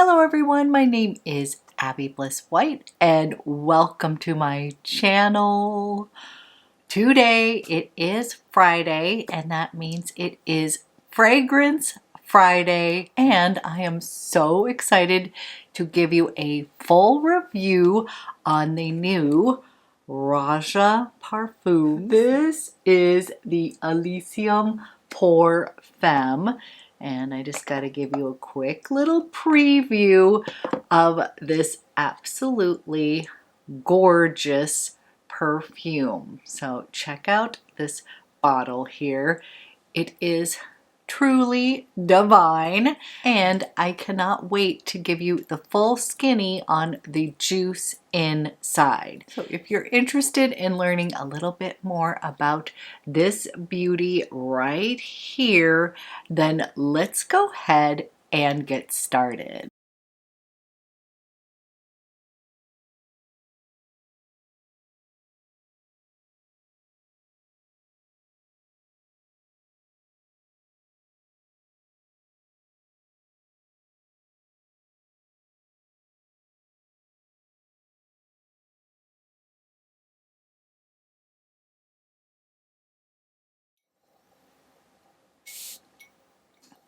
Hello everyone, my name is Abby Bliss White and welcome to my channel. Today it is Friday and that means it is Fragrance Friday and I am so excited to give you a full review on the new Roja perfume. This is the Elysium Pour Femme. And I just got to give you a quick little preview of this absolutely gorgeous perfume. So check out this bottle here. It is truly divine and I cannot wait to give you the full skinny on the juice inside. So if you're interested in learning a little bit more about this beauty right here, then let's go ahead and get started.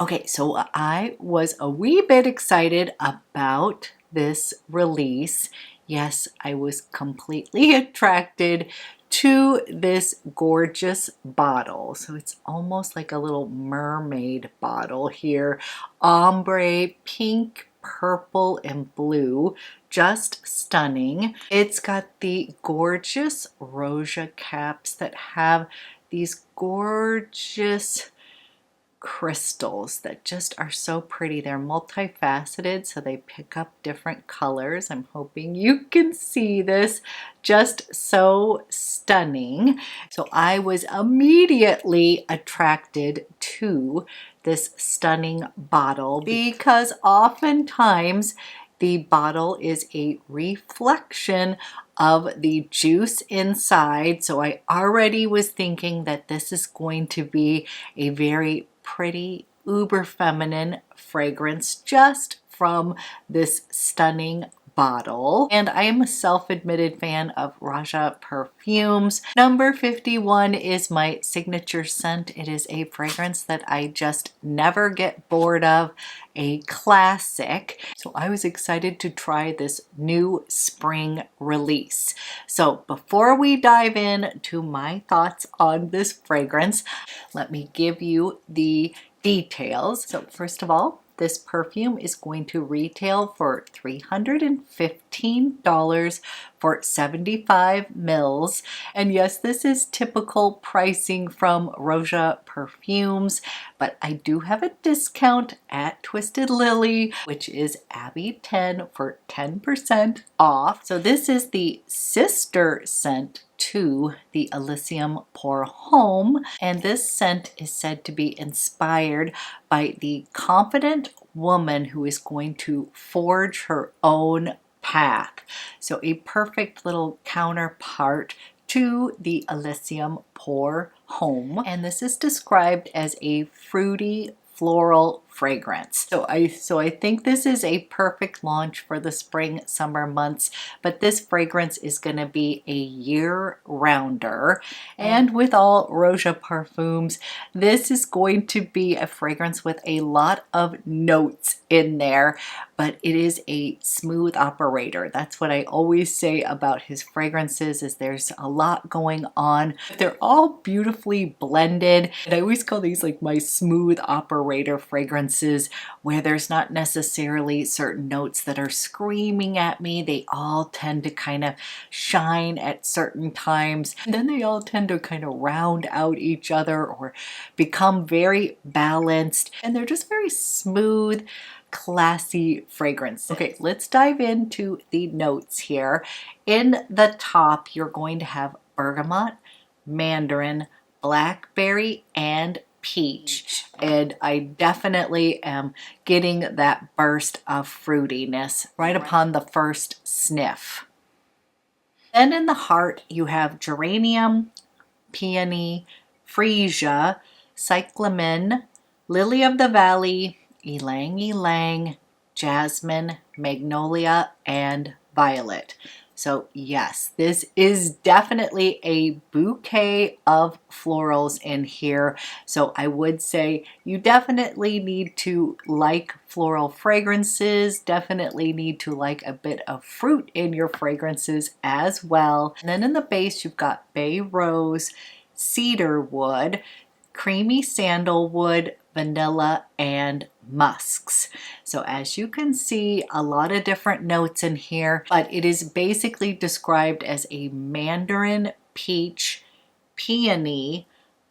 Okay, so I was a wee bit excited about this release. Yes, I was completely attracted to this gorgeous bottle. So it's almost like a little mermaid bottle here. Ombre, pink, purple, and blue. Just stunning. It's got the gorgeous Roja caps that have these gorgeous crystals that just are so pretty. They're multifaceted, so they pick up different colors. I'm hoping you can see this. Just so stunning. So I was immediately attracted to this stunning bottle because oftentimes the bottle is a reflection of the juice inside. So I already was thinking that this is going to be a very pretty, uber feminine fragrance just from this stunning bottle. And I am a self-admitted fan of Roja perfumes. Number 51 is my signature scent. It is a fragrance that I just never get bored of, a classic. So I was excited to try this new spring release. So before we dive in to my thoughts on this fragrance, let me give you the details. So first of all, this perfume is going to retail for $315 for 75 mils. And yes, this is typical pricing from Roja perfumes, but I do have a discount at Twisted Lily, which is Abby 10 for 10% off. So this is the sister scent to the Elysium Pour Femme, and this scent is said to be inspired by the confident woman who is going to forge her own path. So a perfect little counterpart to the Elysium Pour Femme, and this is described as a fruity floral fragrance. So I think this is a perfect launch for the spring summer months, but this fragrance is going to be a year rounder. And with all Roja perfumes, this is going to be a fragrance with a lot of notes in there, but it is a smooth operator. That's what I always say about his fragrances, is there's a lot going on. They're all beautifully blended, and I always call these like my smooth operator fragrances, where there's not necessarily certain notes that are screaming at me. They all tend to kind of shine at certain times, and then they all tend to kind of round out each other or become very balanced, and they're just very smooth, classy fragrance. Okay, let's dive into the notes here. In the top, you're going to have bergamot, mandarin, blackberry, and peach. And I definitely am getting that burst of fruitiness right upon the first sniff. Then in the heart, you have geranium, peony, freesia, cyclamen, lily of the valley, ylang ylang, jasmine, magnolia, and violet. So yes, this is definitely a bouquet of florals in here. So I would say you definitely need to like floral fragrances, definitely need to like a bit of fruit in your fragrances as well. And then in the base, you've got bay rose, cedar wood, creamy sandalwood, vanilla, and musks. So as you can see, a lot of different notes in here, but it is basically described as a mandarin, peach, peony,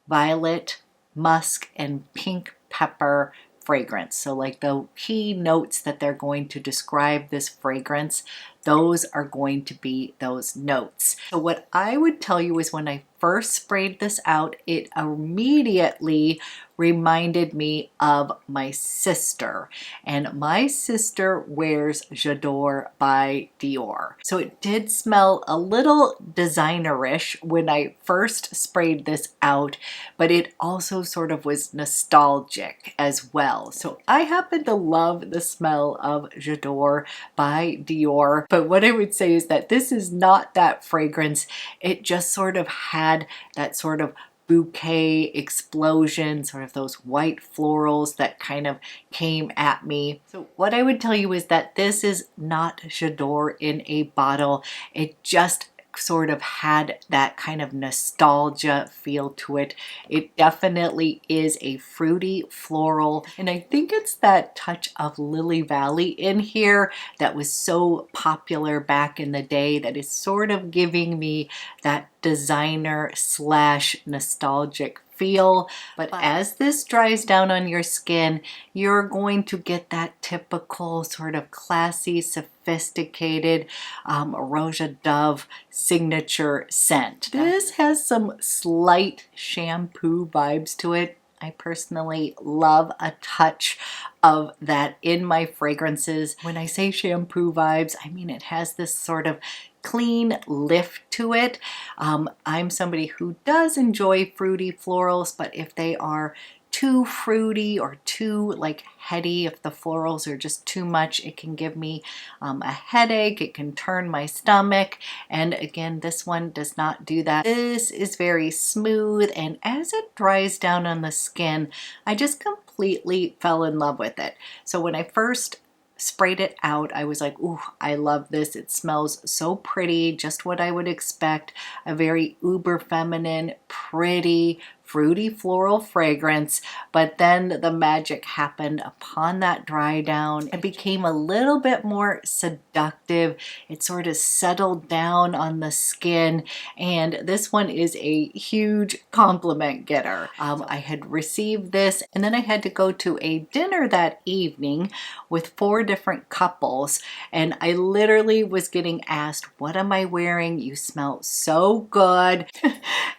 violet, musk, and pink pepper fragrance. So like the key notes that they're going to describe this fragrance, those are going to be those notes. So what I would tell you is when I first sprayed this out, it immediately reminded me of my sister. And my sister wears J'adore by Dior. So it did smell a little designerish when I first sprayed this out, but it also sort of was nostalgic as well. So I happen to love the smell of J'adore by Dior, but what I would say is that this is not that fragrance. It just sort of had that sort of bouquet explosion, sort of those white florals that kind of came at me. So what I would tell you is that this is not J'adore in a bottle. It just sort of had that kind of nostalgia feel to it. It definitely is a fruity floral, and I think it's that touch of Lily Valley in here that was so popular back in the day that is sort of giving me that designer slash nostalgic feel. But as this dries down on your skin, you're going to get that typical sort of classy, sophisticated Roja Dove signature scent. This has some slight shampoo vibes to it. I personally love a touch of that in my fragrances. When I say shampoo vibes, I mean it has this sort of clean lift to it. I'm somebody who does enjoy fruity florals, but if they are too fruity or too like heady, if the florals are just too much, it can give me a headache, it can turn my stomach, and again, this one does not do that. This is very smooth, and as it dries down on the skin, I just completely fell in love with it. So when I first sprayed it out, I was like, ooh, I love this. It smells so pretty, just what I would expect. A very uber feminine, pretty, fruity floral fragrance. But then the magic happened upon that dry down. It became a little bit more seductive. It sort of settled down on the skin. And this one is a huge compliment getter. I had received this, and then I had to go to a dinner that evening with 4 different couples, and I literally was getting asked, what am I wearing? You smell so good.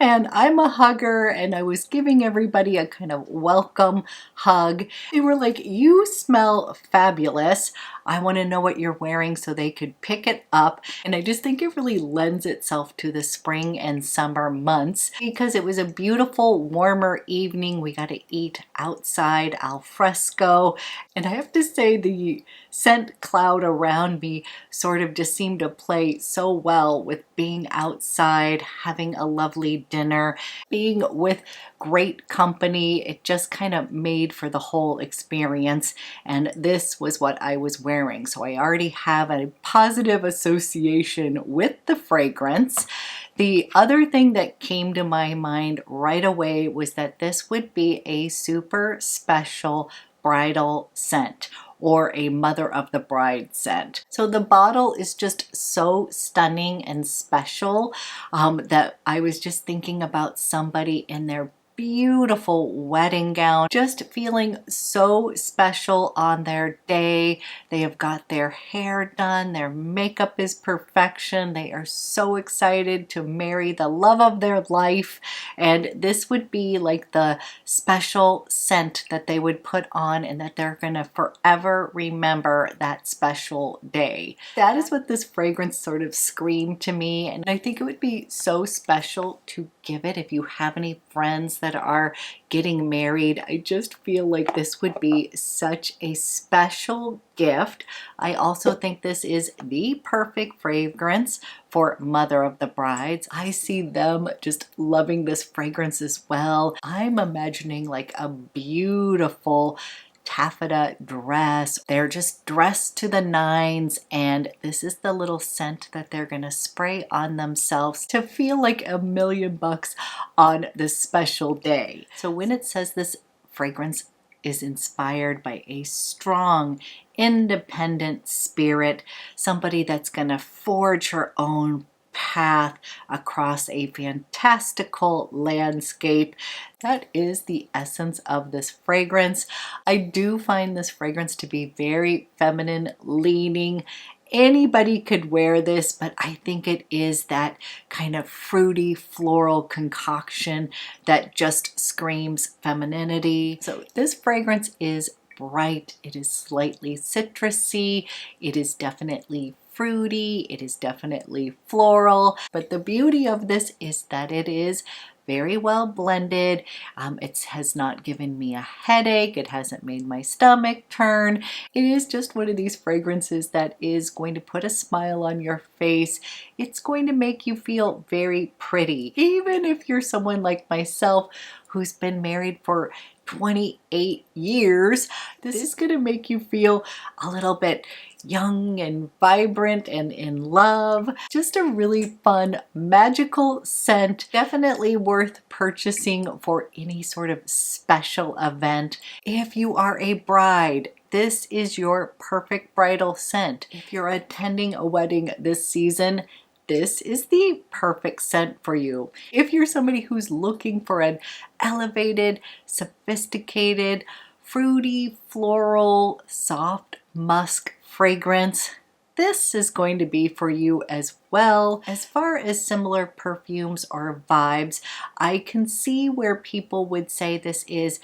And I'm a hugger, and I was giving everybody a kind of welcome hug. They were like, you smell fabulous. I want to know what you're wearing, so they could pick it up. And I just think it really lends itself to the spring and summer months because it was a beautiful, warmer evening. We got to eat outside al fresco. And I have to say, the scent cloud around me sort of just seemed to play so well with being outside, having a lovely dinner, being with great company. It just kind of made for the whole experience. And this was what I was wearing. So I already have a positive association with the fragrance. The other thing that came to my mind right away was that this would be a super special bridal scent, or a mother of the bride scent. So the bottle is just so stunning and special that I was just thinking about somebody in their beautiful wedding gown, just feeling so special on their day. They have got their hair done, their makeup is perfection. They are so excited to marry the love of their life, and this would be like the special scent that they would put on and that they're gonna forever remember that special day. That is what this fragrance sort of screamed to me, and I think it would be so special to give it. If you have any friends that are getting married, I just feel like this would be such a special gift. I also think this is the perfect fragrance for mother of the brides. I see them just loving this fragrance as well. I'm imagining like a beautiful taffeta dress. They're just dressed to the nines, and this is the little scent that they're gonna spray on themselves to feel like $1,000,000 on this special day. So when it says this fragrance is inspired by a strong, independent spirit, somebody that's gonna forge her own path across a fantastical landscape. That is the essence of this fragrance. I do find this fragrance to be very feminine leaning. Anybody could wear this, but I think it is that kind of fruity floral concoction that just screams femininity. So this fragrance is bright, it is slightly citrusy, it is definitely fruity, it is definitely floral, but the beauty of this is that it is very well blended. It has not given me a headache. It hasn't made my stomach turn. It is just one of these fragrances that is going to put a smile on your face. It's going to make you feel very pretty. Even if you're someone like myself who's been married for 28 years, this is going to make you feel a little bit young and vibrant and in love. Just a really fun, magical scent. Definitely worth purchasing for any sort of special event. If you are a bride, this is your perfect bridal scent. If you're attending a wedding this season, this is the perfect scent for you. If you're somebody who's looking for an elevated, sophisticated, fruity, floral, soft musk fragrance, this is going to be for you as well. As far as similar perfumes or vibes, I can see where people would say this is,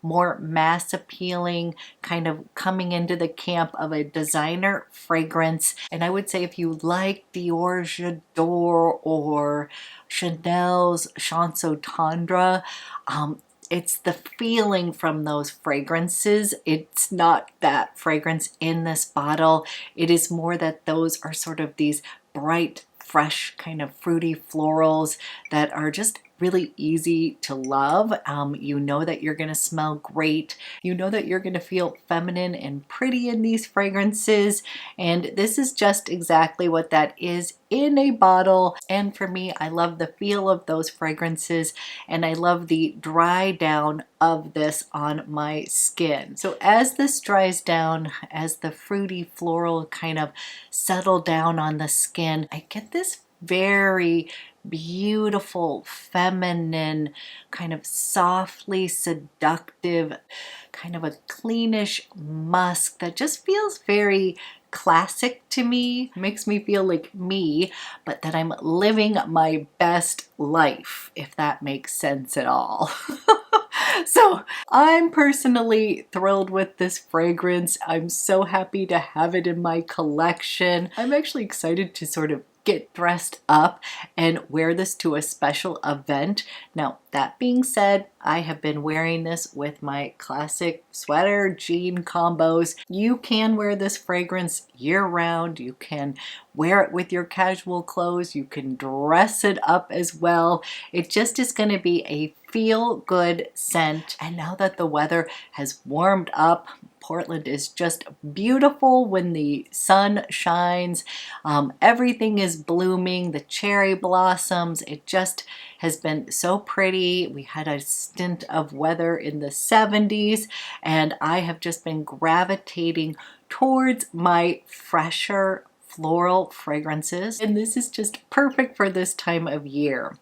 more mass appealing, kind of coming into the camp of a designer fragrance. And I would say if you like Dior J'adore or Chanel's Chanson Tendre, it's the feeling from those fragrances. It's not that fragrance in this bottle. It is more that those are sort of these bright, fresh, kind of fruity florals that are just really easy to love. You know that you're going to smell great. You know that you're going to feel feminine and pretty in these fragrances. And this is just exactly what that is in a bottle. And for me, I love the feel of those fragrances, and I love the dry down of this on my skin. So as this dries down, as the fruity floral kind of settle down on the skin, I get this very beautiful, feminine, kind of softly seductive, kind of a cleanish musk that just feels very classic to me. Makes me feel like me, but that I'm living my best life, if that makes sense at all. So I'm personally thrilled with this fragrance. I'm so happy to have it in my collection. I'm actually excited to sort of get dressed up and wear this to a special event. Now, that being said, I have been wearing this with my classic sweater jean combos. You can wear this fragrance year round. You can wear it with your casual clothes. You can dress it up as well. It just is going to be a feel-good scent. And now that the weather has warmed up, Portland is just beautiful when the sun shines. Everything is blooming, the cherry blossoms. It just has been so pretty. We had a stint of weather in the 70s, and I have just been gravitating towards my fresher floral fragrances, and this is just perfect for this time of year.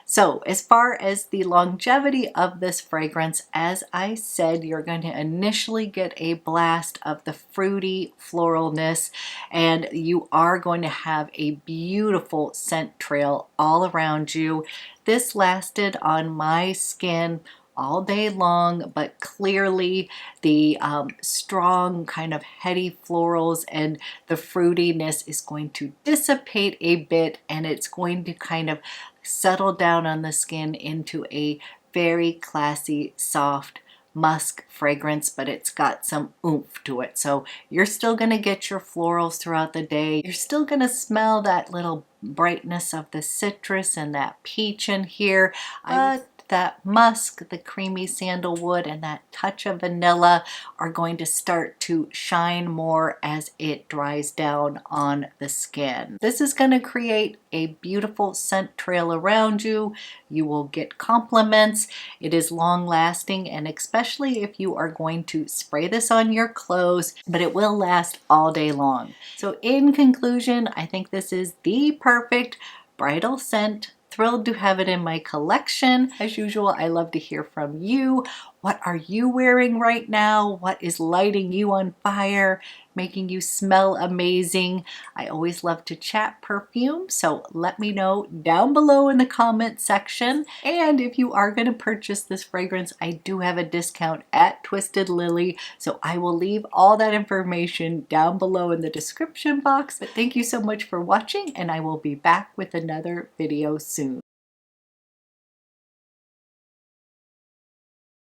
So as far as the longevity of this fragrance, as I said, you're going to initially get a blast of the fruity floralness, and you are going to have a beautiful scent trail all around you. This lasted on my skin all day long, but clearly the strong kind of heady florals and the fruitiness is going to dissipate a bit, and it's going to kind of settle down on the skin into a very classy, soft musk fragrance, but it's got some oomph to it. So you're still going to get your florals throughout the day. You're still going to smell that little brightness of the citrus and that peach in here, but that musk, the creamy sandalwood, and that touch of vanilla are going to start to shine more as it dries down on the skin. This is going to create a beautiful scent trail around you. You will get compliments. It is long lasting, and especially if you are going to spray this on your clothes, but it will last all day long. So in conclusion, I think this is the perfect bridal scent. Thrilled to have it in my collection. As usual, I love to hear from you. What are you wearing right now? What is lighting you on fire, making you smell amazing? I always love to chat perfume, so let me know down below in the comment section. And if you are going to purchase this fragrance, I do have a discount at Twisted Lily, so I will leave all that information down below in the description box. But thank you so much for watching, and I will be back with another video soon.